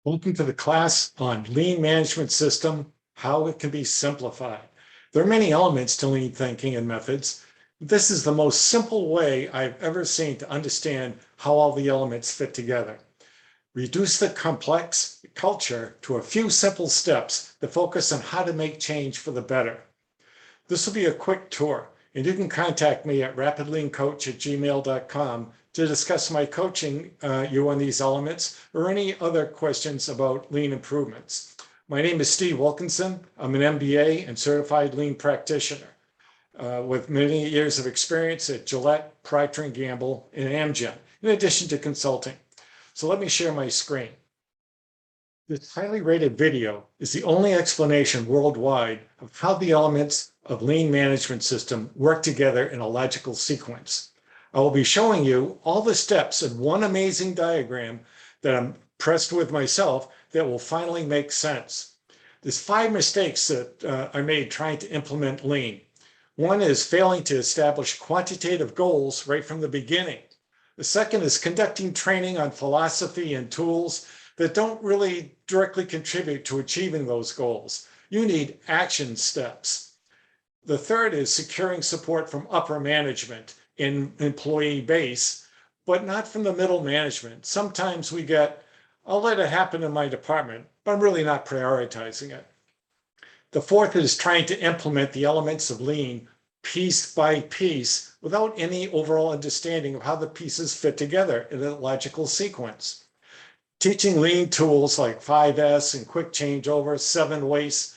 Welcome to the class on Lean Management System, how it can be simplified. There are many elements to lean thinking and methods. This is the most simple way I've ever seen to understand how all the elements fit together. Reduce the complex culture to a few simple steps that focus on how to make change for the better. This will be a quick tour, and you can contact me at rapidleancoach@gmail.com to discuss my coaching you on these elements or any other questions about lean improvements. My name is Steve Wilkinson. I'm an MBA and certified lean practitioner with many years of experience at Gillette, Procter & Gamble, and Amgen, in addition to consulting. So let me share my screen. This highly rated video is the only explanation worldwide of how the elements of lean management system work together in a logical sequence. I will be showing you all the steps in one amazing diagram that I'm impressed with myself that will finally make sense. There's 5 mistakes that I made trying to implement lean. One is failing to establish quantitative goals right from the beginning. The second is conducting training on philosophy and tools that don't really directly contribute to achieving those goals. You need action steps. The third is securing support from upper management in employee base, but not from the middle management. Sometimes we get, I'll let it happen in my department, but I'm really not prioritizing it. The fourth is trying to implement the elements of lean piece by piece without any overall understanding of how the pieces fit together in a logical sequence. Teaching lean tools like 5S and quick changeover, 7 wastes,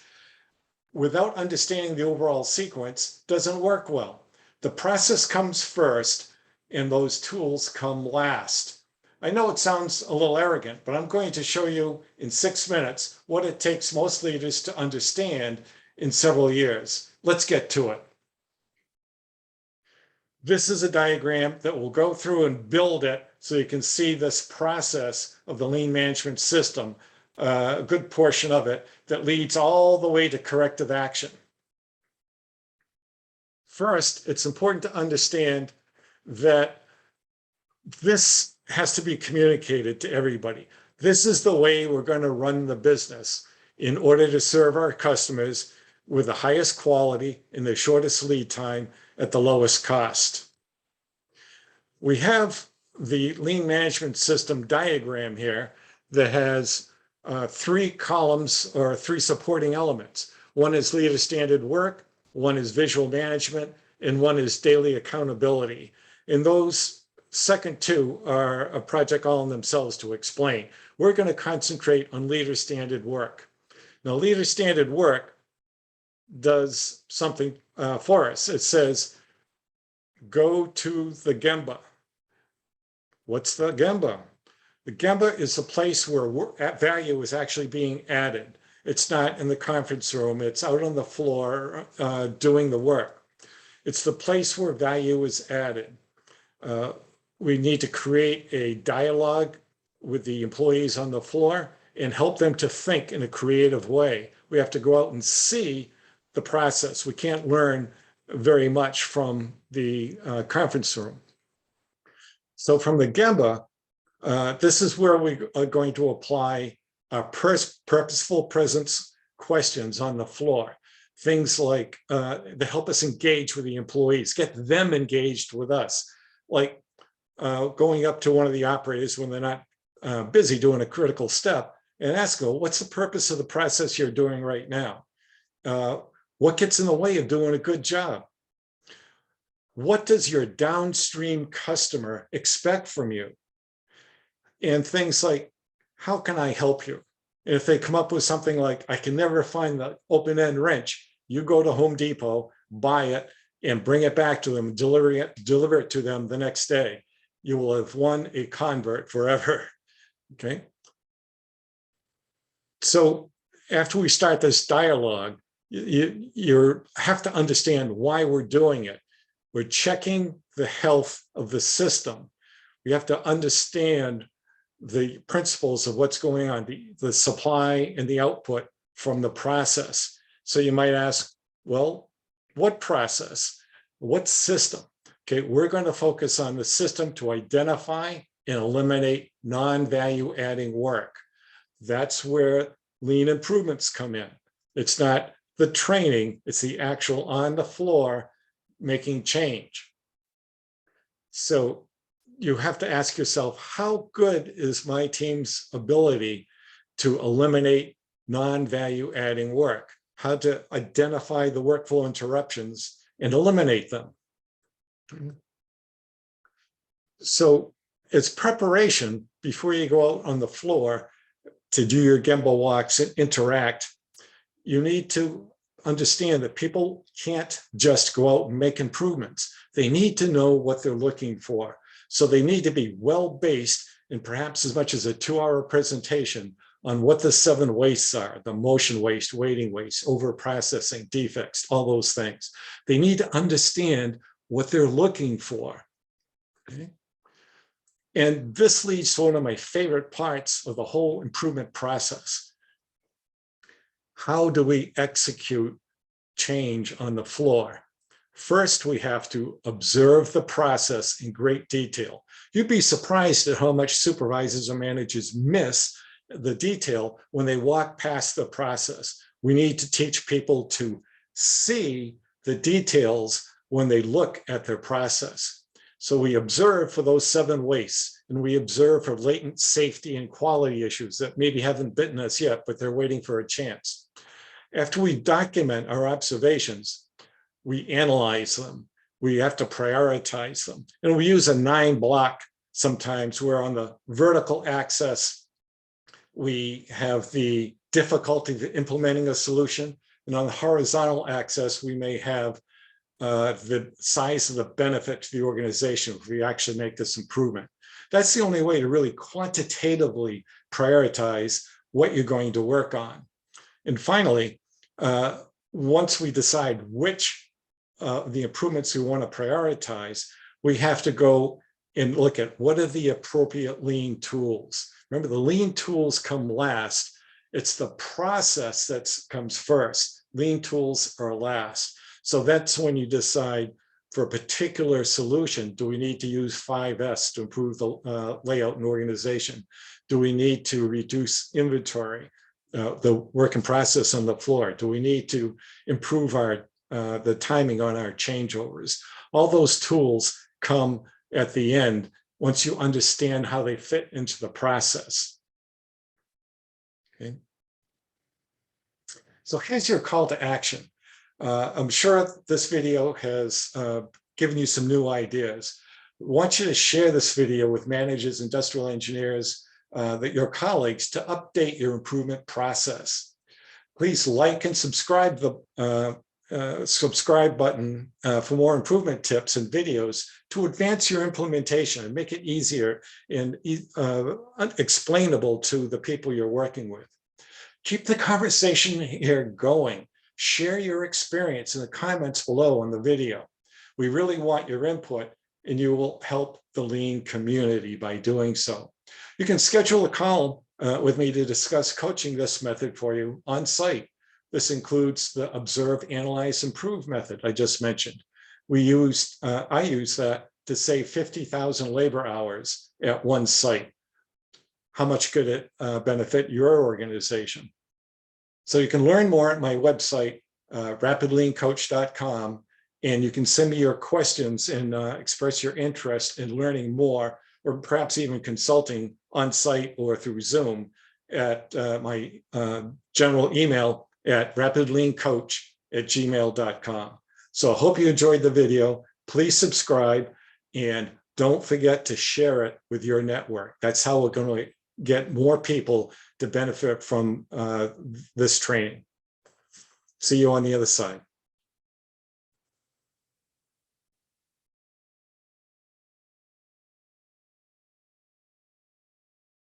without understanding the overall sequence doesn't work well. The process comes first and those tools come last. I know it sounds a little arrogant, but I'm going to show you in 6 minutes what it takes most leaders to understand in several years. Let's get to it. This is a diagram that will go through and build it so you can see this process of the lean management system, a good portion of it that leads all the way to corrective action. First, it's important to understand that this has to be communicated to everybody. This is the way we're going to run the business in order to serve our customers with the highest quality in the shortest lead time at the lowest cost. We have the lean management system diagram here that has 3 columns or 3 supporting elements. One is leader standard work, one is visual management, and one is daily accountability. And those second 2 are a project all in themselves to explain. We're going to concentrate on leader standard work. Now, leader standard work does something for us. It says, go to the Gemba. What's the Gemba? The Gemba is a place where value is actually being added. It's not in the conference room. It's out on the floor doing the work. It's the place where value is added. We need to create a dialogue with the employees on the floor and help them to think in a creative way. We have to go out and see the process. We can't learn very much from the conference room. So from the Gemba, this is where we are going to apply our purposeful presence questions on the floor. Things like to help us engage with the employees, get them engaged with us. Like going up to one of the operators when they're not busy doing a critical step and ask them, what's the purpose of the process you're doing right now? What gets in the way of doing a good job? What does your downstream customer expect from you? And things like, how can I help you? And if they come up with something like, I can never find the open-end wrench, you go to Home Depot, buy it, and bring it back to them, deliver it to them the next day. You will have won a convert forever, okay? So after we start this dialogue, you have to understand why we're doing it. We're checking the health of the system. We have to understand the principles of what's going on, the supply and the output from the process. So you might ask, well, what process? What system? Okay, we're going to focus on the system to identify and eliminate non-value adding work. That's where lean improvements come in. It's not the training, it's the actual on the floor making change. So you have to ask yourself, how good is my team's ability to eliminate non-value adding work? How to identify the workflow interruptions and eliminate them. So it's preparation before you go out on the floor to do your Gemba walks and interact. You need to understand that people can't just go out and make improvements. They need to know what they're looking for. So they need to be well-based in perhaps as much as a 2-hour presentation on what the 7 wastes are: the motion waste, waiting waste, over-processing, defects, all those things. They need to understand what they're looking for. Okay? And this leads to one of my favorite parts of the whole improvement process. How do we execute change on the floor? First, we have to observe the process in great detail. You'd be surprised at how much supervisors or managers miss the detail when they walk past the process. We need to teach people to see the details when they look at their process. So we observe for those 7 wastes, and we observe for latent safety and quality issues that maybe haven't bitten us yet, but they're waiting for a chance. After we document our observations, we analyze them. We have to prioritize them. And we use a 9-block sometimes, where on the vertical axis, we have the difficulty of implementing a solution. And on the horizontal axis, we may have the size of the benefit to the organization if we actually make this improvement. That's the only way to really quantitatively prioritize what you're going to work on. And finally, once we decide which the improvements we want to prioritize, we have to go and look at what are the appropriate lean tools. Remember, the lean tools come last. It's the process that comes first. Lean tools are last. So that's when you decide for a particular solution, do we need to use 5S to improve the layout and organization? Do we need to reduce inventory, the work in process on the floor? Do we need to improve our the timing on our changeovers? All those tools come at the end once you understand how they fit into the process. Okay. So here's your call to action. I'm sure this video has given you some new ideas. I want you to share this video with managers, industrial engineers, your colleagues, to update your improvement process. Please like and subscribe the subscribe button for more improvement tips and videos to advance your implementation and make it easier and explainable to the people you're working with. Keep the conversation here going. Share your experience in the comments below on the video. We really want your input, and you will help the lean community by doing so. You can schedule a call with me to discuss coaching this method for you on site. This includes the observe, analyze, improve method I just mentioned. I use that to save 50,000 labor hours at one site. How much could it benefit your organization? So you can learn more at my website, rapidleancoach.com, and you can send me your questions and express your interest in learning more, or perhaps even consulting on site or through Zoom at my general email at rapidleancoach@gmail.com. So I hope you enjoyed the video. Please subscribe, and don't forget to share it with your network. That's how we're going to get more people to benefit from this training. See you on the other side.